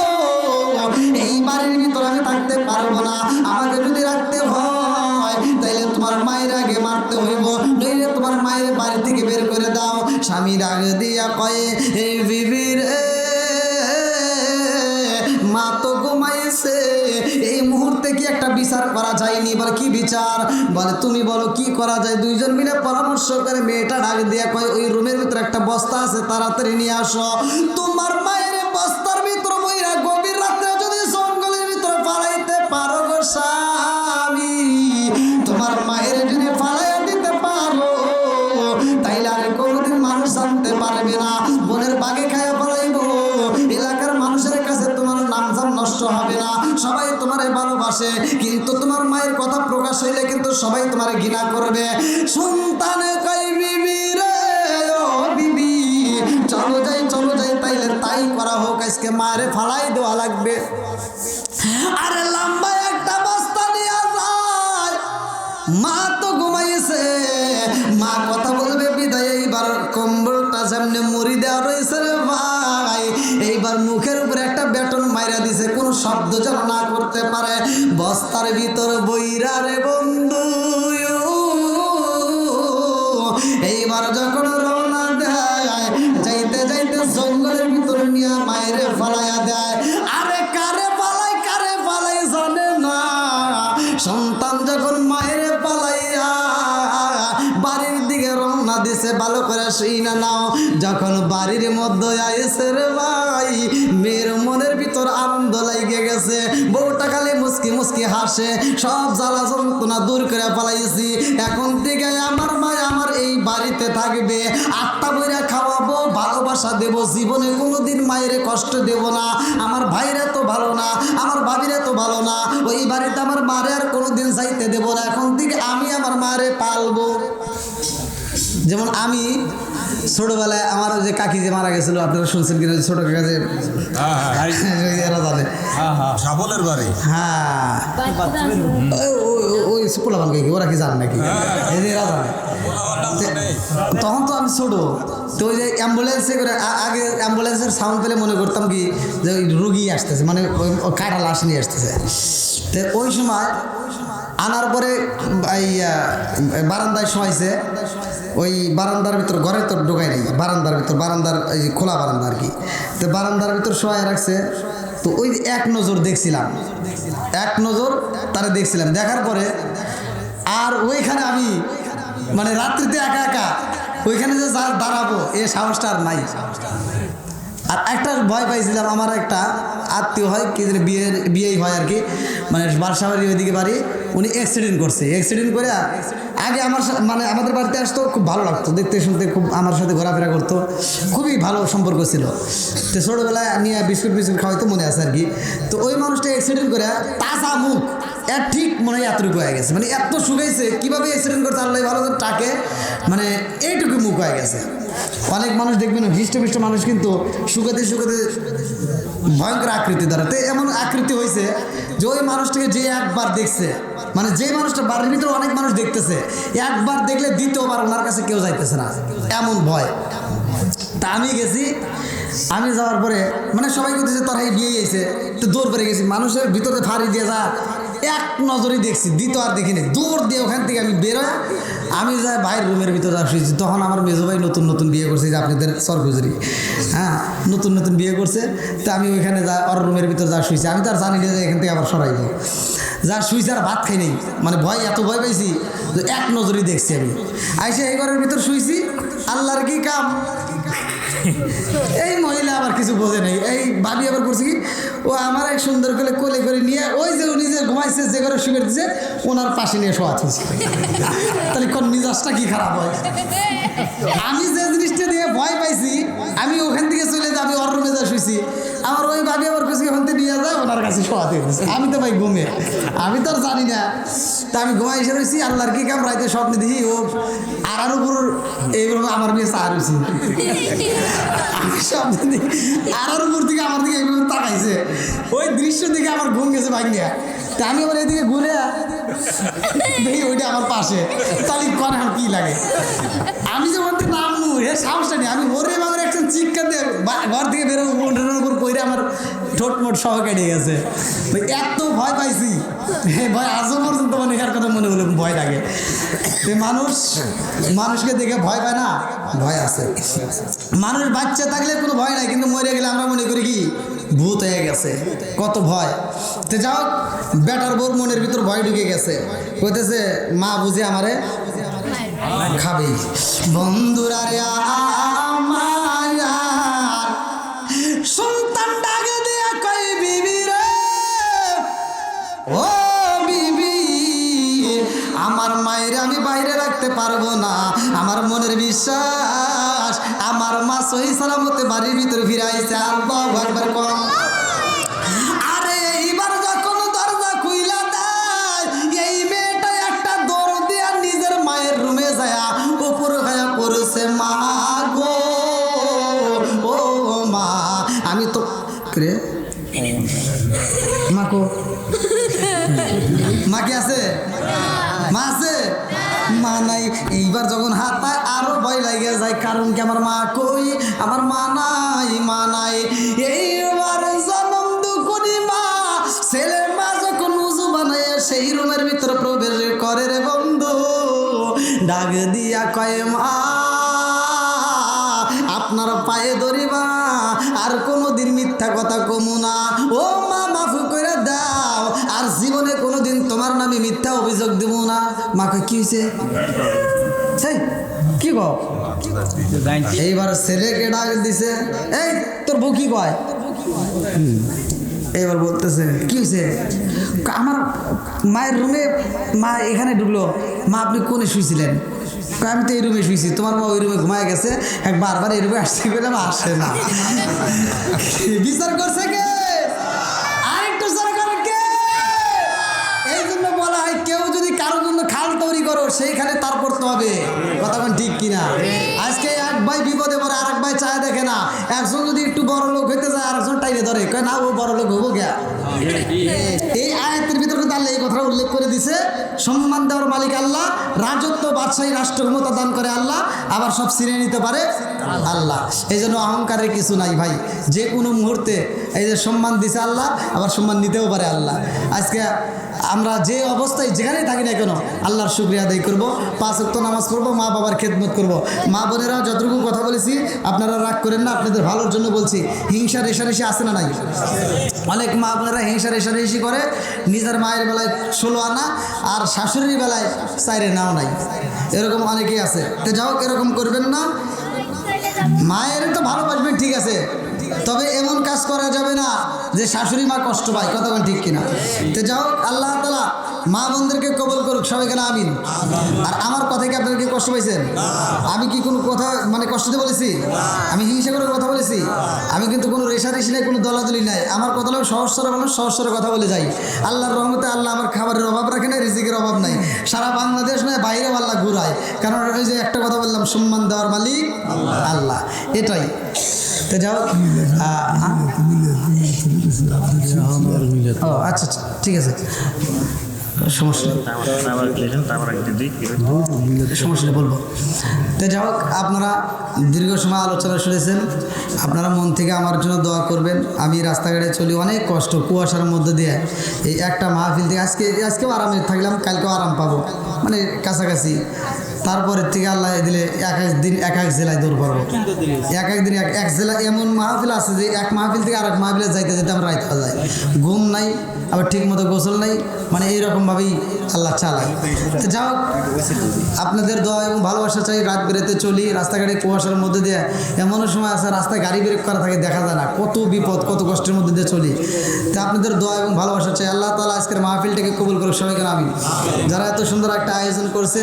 Speaker 1: এই বাড়ির ভিতরে আমি থাকতে পারবো না, আমাকে যদি রাখতে হয় তাইলে তোমার মায়ের আগে মারতে হইব, নইলে তোমার মায়ের বাড়ি থেকে বের করে দাও। স্বামী ডাক দিয়া কয়ে, এই বিবির মা তো ঘুমাইছে, এই মুহূর্তে কি একটা বিচার করা যায়নি? এবার কি বিচার? বলে তুমি বলো কি করা যায়। দুইজন মিলে পরামর্শ করে মেয়েটা ডাক দিয়া কয়, ওই রুমের ভিতরে একটা বস্তা আছে, তাড়াতাড়ি নিয়ে আসো। তোমার মায়ের বস্তার ভিতরে বইরা গভীর রাত্রে যদি জঙ্গলের ভিতরে পালাইতে পারো গো স্বামী, তোমার মায়ের যদি পালাইয়া দিতে পারো, তাইলে আর কোনোদিন মানুষ জানতে পারবে না, বনের বাগে খায়া পালাইব, এলাকার মানুষের কাছে তোমার নামজাম নষ্ট হবে না, সবাই তোমারে ভালোবাসে, কিন্তু তোমার মায়ের কথা প্রকাশ হইলে কিন্তু সবাই তোমারে ঘৃণা করবে। সন্তানে কই, বিবি রে, ও বিবি, চলো যাই তাইলে তাই করা হোক, আজকে মারে ফালাই দেওয়া লাগবে। আরে লম্বা একটা বস্তা নিয়ে যায়, মা তো ঘুমাইছে, মা কথা বলবে বিদায়, এইবার কম্বলটা সামনে মুড়ি দেওয়া রয়েছে রে ভাই, এইবার মুখের উপরে একটা বেটন মাইরা দিছে, কোনো শব্দ যেন না করতে পারে। বস্তার ভিতর বইরা রে বন্ধু, এইবার যখন রওনা দেয়, যাইতে যাইতে জঙ্গলের ভিতর নিয়ে মায়েরে ফালাইয়া দেয়। আরে কারে পালাই জানে না, সন্তান যখন মায়েরে পালাইয়া বাড়ির দিকে রওনা দিছে, ভালো করে শুই না নাও, যখন বাড়ির মধ্যে আইছে রে ভাই, মেয়ের মনের ভিতর আনন্দ লাগে গেছে, বউটা খালি মুস্কি মুস্কি হাসে, সব জ্বালা যন্ত্রণা দূর করে পালাইছি, এখন থেকে আমার মা আমার এই বাড়িতে থাকবে, আটটা বইরা খাওয়াবো, ভালোবাসা দেব, জীবনে কোনোদিন মায়ের কষ্ট দেব না, আমার ভাইরা তো ভালো না, আমার ভাবিরা তো ভালো না, ওই বাড়িতে আমার মারে আর কোনোদিন যাইতে দেব না, এখন থেকে আমি আমার মারে পালবো। যেমন আমি ছোটবেলায় আমার যে কাকি যে মারা গেছিল, আপনারা শুনছেন কিনা, ছোট কাকা যে এরা জানে,
Speaker 3: সাবলের বাড়ি,
Speaker 1: হ্যাঁ ওই পোলাবান কাকি, ওরা কি জানে নাকি, এরা জানে। তখন তো আমি ছোট, তো ওই যে অ্যাম্বুলেন্সে করে আগে অ্যাম্বুলেন্সের সাউন্ড পেলে মনে করতাম কি যে ওই রুগী আসতেছে, মানে ওই কাটা লাশ নিয়ে আসতেছে। তো ওই সময় আনার পরে এই বারান্দায় শোয়াইছে, ওই বারান্দার ভিতর, ঘরে তো ঢোকাই নেই, বারান্দার ভিতর, বারান্দার এই খোলা বারান্দা আর কি, তো বারান্দার ভিতর শোয়াই রাখছে। তো ওই এক নজর দেখছিলাম, তারা দেখছিলাম, দেখার পরে আর ওইখানে আমি মানে রাত্রিতে একা একা ওইখানে যে দাঁড়াবো এ সাহসটা আর নাই। আর একটা ভয় পাইছিলাম, আমার একটা আত্মীয় হয় কি বিয়েই হয় আর কি, মানে বাসাবাড়ি ওইদিকে বাড়ি, উনি অ্যাক্সিডেন্ট করছে, অ্যাক্সিডেন্ট করে আগে আমার মানে আমাদের বাড়িতে আসতো, খুব ভালো লাগতো দেখতে শুনতে, খুব আমার সাথে ঘোরাফেরা করতো, খুবই ভালো সম্পর্ক ছিল। তো ছোটোবেলায় নিয়ে বিস্কুট খাওয়াইতো, মনে আছে আর কি। তো ওই মানুষটা অ্যাক্সিডেন্ট করে তাজা মুখ ঠিক মনে হয় এতটুকু হয়ে গেছে, মানে এত শুকাইছে, কীভাবে অ্যাক্সিডেন্ট করছে আল্লাহ ভালো টাকে, মানে এইটুকু মুখ হয়ে গেছে। অনেক মানুষ দেখবেন হৃষ্টপুষ্ট মানুষ কিন্তু শুকাতে ভয়ঙ্কর আকৃতি ধরে, তো এমন আকৃতি হয়েছে যে ওই মানুষটাকে যে একবার দেখছে, মানে যে মানুষটা বাড়ির ভিতরে অনেক মানুষ দেখতেছে, একবার দেখলে দ্বিতীয়বার ওনার কাছে কেউ যাইতেছে না, এমন ভয়। তা আমি গেছি, আমি যাওয়ার পরে মানে সবাই করতেছে তোর এই বিয়ে গেছে, তো দৌড় পরে গেছি, মানুষের ভিতরে ফাড়ি দিয়ে যা এক নজরেই দেখছি, দ্বিতীয় আর দেখিনি, দৌড় দিয়ে ওখান থেকে আমি বেরোয় আমি যাই ভাইয়ের রুমের ভিতরে শুয়েছি। তখন আমার মেজো ভাই নতুন নতুন বিয়ে করছে, যে আপনাদের সরগুজরি, হ্যাঁ নতুন বিয়ে করছে। তো আমি ওইখানে যা ওর রুমের ভিতরে যা শুয়েছি, আমি তো আর জানি না যে এখান থেকে আবার সরাইব, যা শুয়েছি আর ভাত খাই নেই, মানে এত ভয় পাইছি যে এক নজরেই দেখছি। আমি আইসে এই ঘরের ভিতর শুয়েছি, আল্লাহর কি কাম, এই মহিলা আবার কিছু বোঝে নেই, এই ভাবি আবার করছে কি, ও আমার এক সুন্দর করে কোলে করে নিয়ে ওই যে উনি যে ঘুমাইছে যে ঘরে শুয়ে দিচ্ছে ওনার পাশে নিয়ে শোয়াচ্ছে। তাহলে কোন মিজাজটা কি খারাপ হয়। আমি যে জিনিসটা দিয়ে ভয় পাইছি, আমি ওখান থেকে চলে যাই, আমি ওর রুমে যা শুয়েছি, আমার ওই ভাবি আবার কিছু ওখান থেকে নিয়ে যায় ওনার কাছে শোয়াতে গেছে। আমি তো ভাই ঘুমে, আমি তো আর জানি না, তা আমি ঘুমাই এসে রয়েছি, আল্লাহর কি কাম, রাইতে স্বপ্নে দেখি ও আর উপর এইভাবে আমার মেয়ে চা রয়েছি, স্বপ্নে দেখি আর উপর থেকে আমার দিকে এইভাবে তাকাইছে, ওই দৃশ্য দেখে আমার ঘুম গেছে ভাঙিয়া। তা আমি আবার এদিকে ঘুরে দেখি ওইটা আমার পাশে, তাহলে কন এখন কি লাগে। আমি যখন নামবো এর সাহসটা নেই, আমি ওরে আমার একটা চিৎকার দিয়ে ঘর থেকে বেরোবো, উঠোনের উপর পইরে আমার ঠোঁট সহ কেটে গেছে, এত ভয় পাইছি, ভয় আজও পর্যন্ত মানে এর কথা মনে হলো ভয় লাগে। মানুষকে দেখে ভয় পায় না, ভয় আছে। মানুষ বাচ্চা থাকলে কোনো ভয় নাই, কিন্তু মরে গেলে আমরা মনে করি কি ভূত হয়ে গেছে, কত ভয়। তো যাও বেটার বোর মনের ভিতর ভয় ঢুকে গেছে, কইতেছে মা বুঝে আমারে খাবে। বন্ধুরা রে আমার সন্তান ডাকে দিয়া কই বিবি রে, ও বিবি আমার মায়ের আমি বাইরে রাখতে পারবো না, আমার মনের বিশ্বাস আমার মা সহি সালামতে বাড়ির ভিতরে ফিরাইছে। আল্লাহু আকবার কম। আরে এইবার যখন দরজা খুইলা দেয়, এই মেয়েটা একটা দৌড় দিয়া নিজের মায়ের রুমে যায়, উপর হয়ে পড়েছে মা গো, ও করে মাকো মা কি আছে? মা আছে? মা নাই। এইবার যখন হাত পায় আরো ভয় লাগে যায়, কারণ কি আমার মা কই? আমার মা নাই, মা নাই। এইবার জনম দুকুনি মা ছেলে মা যখন উজু বানায় সেই রুমের ভিতরে প্রবেশ করে রে বন্ধু, ডাক দিয়া কয় মা আপনার পায়ে ধরিবা, আর কোনোদিন মিথ্যা কথা কমু না। ও মা মাফ করে দাও, আর জীবনে কোনোদিন তোমার নামে মিথ্যা অভিযোগ দেবো না। মাকে কি হয়েছে? কি গো? এইবার ছেলেকে ডাক দিছে, এই তোর বউ কি কয়? এবার বলতেছে কি হয়েছে? আমার মায়ের রুমে, মা এখানে ঢুকলো। মা আপনি কোনে শুয়েছিলেন? আমি তো এই রুমে শুয়েছি, তোমার মা ওই রুমে ঘুমায় গেছে, বারবার এই রুমে আসছে বলে মা আসে না। বিচার করছে কে? আরেকটু সরকার কে? এই জন্য বলা হয় কেউ যদি কারোর জন্য খাল তৈরি করো সেইখানে তার করতে হবে। কথা বলেন ঠিক কিনা? আজকে এক ভাই বিপদে পড়ে আর এক ভাই চায় দেখে না। একজন যদি একটু বড় লোক হইতে যায় আরেকজন টাইনে ধরে, কয় না ও বড় লোক হবো গিয়া। এই আয়াতের ভিতরে কিন্তু আল্লাহ এই কথা উল্লেখ করে দিছে, সম্মান দেওয়ার মালিক আল্লাহ, রাজত্ব বাদশাহী রাষ্ট্র ক্ষমতা দান করে আল্লাহ, আবার সব ছিনিয়ে নিতে পারে আল্লাহ। এই জন্য অহংকারের কিছু নাই ভাই। যে কোনো মুহূর্তে এই যে সম্মান দিছে আল্লাহ, আবার সম্মান নিতেও পারে আল্লাহ। আজকে আমরা যে অবস্থায় যেখানেই থাকি না কেন আল্লাহর শুকরিয়া আদায় করবো, 5 ওয়াক্ত নামাজ পড়বো, মা বাবার খেদমত করবো। মা বোনেরা যতটুকু কথা বলেছি আপনারা রাগ করেন না, আপনাদের ভালোর জন্য বলছি। হিংসা রেশারেশি আছে না নাই? অনেক মা বোনেরা হিংসা রেশারেশি করে, নিজের মায়ের বেলায় 16 আনা আর শাশুড়ির বেলায় 4 নাও নাই, এরকম অনেকেই আছে। তো যাই হোক, এরকম করবেন না। মায়ের তো ভালোবাসবেন ঠিক আছে, তবে এমন কাজ করা যাবে না যে শাশুড়ি মা কষ্ট পায়। কথা বলেন ঠিক কিনা? তো যাই হোক, আল্লাহ তাআলা মা বোনদেরকে কবুল করুক, সবাই কেন আমিন। আর আমার কথা কি আপনারা কি কষ্ট পাইছেন? আমি কি কোনো কথা মানে কষ্ট দিয়ে বলেছি? আমি হিংসা করে কথা বলেছি? আমি কিন্তু কোনো রেশারেশি নাই, কোনো দলাদলি নাই। আমার কথা হলো সহজ সরল মানুষ, সহজ সরল কথা বলে যাই। আল্লাহর রহমতে আল্লাহ আমার খাবারের অভাব রাখে না, রিজিকের অভাব নাই। সারা বাংলাদেশ নয় বাইরেও আল্লাহ ঘুরায়, কারণ ওই যে একটা কথা বললাম, সম্মান দেওয়ার মালিক আল্লাহ, এটাই। তো যাও, ও আচ্ছা আচ্ছা ঠিক আছে, সমস্যা সমস্যা বলবো। তো যাই হোক, আপনারা দীর্ঘ সময় আলোচনা শুনেছেন, আপনারা মন থেকে আমার জন্য দোয়া করবেন। আমি রাস্তাঘাটে চলি, অনেক কষ্ট, কুয়াশার মধ্যে দিয়ে এই একটা মাহফিল থেকে আজকেও আরামে থাকলাম, কালকেও আরাম পাবো, মানে কাছাকাছি। তারপরের থেকে আল্লাহ দিলে এক এক দিন এক এক জেলায় দৌড় পারবো, এক এক দিন এক জেলা। এমন মাহফিল আছে যে এক মাহফিল থেকে আর এক মাহফিলে যাইতে যেতে আমরা রাইতে যায়, ঘুম নাই, আবার ঠিক মতো গোসল নাই, মানে এইরকমভাবেই আল্লাহ চালায়। তো যাই হোক, আপনাদের দোয়া এবং ভালোবাসা চাই। রাত বেরোতে চলি, রাস্তাঘাটে কুয়াশার মধ্যে দিয়ে এমনও সময় আছে রাস্তায় গাড়ি ব্রেক করা থাকে, দেখা যায় না, কত বিপদ, কত কষ্টের মধ্যে দিয়ে চলি। তো আপনাদের দোয়া এবং ভালোবাসা চাই। আল্লাহ তাআলা আজকের মাহফিলটাকে কবুল করুক, সবাইকে আমিন। যারা এত সুন্দর একটা আয়োজন করছে,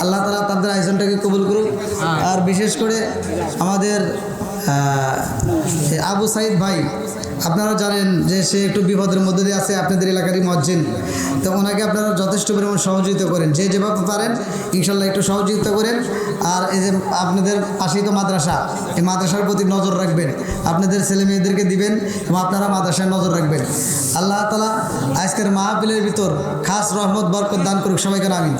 Speaker 1: আল্লাহ তাআলা তাদের আয়োজনটাকে কবুল করুক। আর বিশেষ করে আমাদের আবু সাইদ ভাই, আপনারা জানেন যে সে একটু বিপদের মধ্যে দিয়ে আছে, আপনাদের এলাকারই মসজিদ। তো ওনাকে আপনারা যথেষ্ট পরিমাণ সহযোগিতা করেন, যে যেভাবে পারেন ইনশাল্লাহ একটু সহযোগিতা করেন। আর এই যে আপনাদের পাশেই তো মাদ্রাসা, এই মাদ্রাসার প্রতি নজর রাখবেন, আপনাদের ছেলে মেয়েদেরকে দিবেন এবং আপনারা মাদ্রাসায় নজর রাখবেন। আল্লাহ তাআলা আজকের মাহফিলের ভিতর খাস রহমত বরকত দান করুক, সবাইকে আমিন।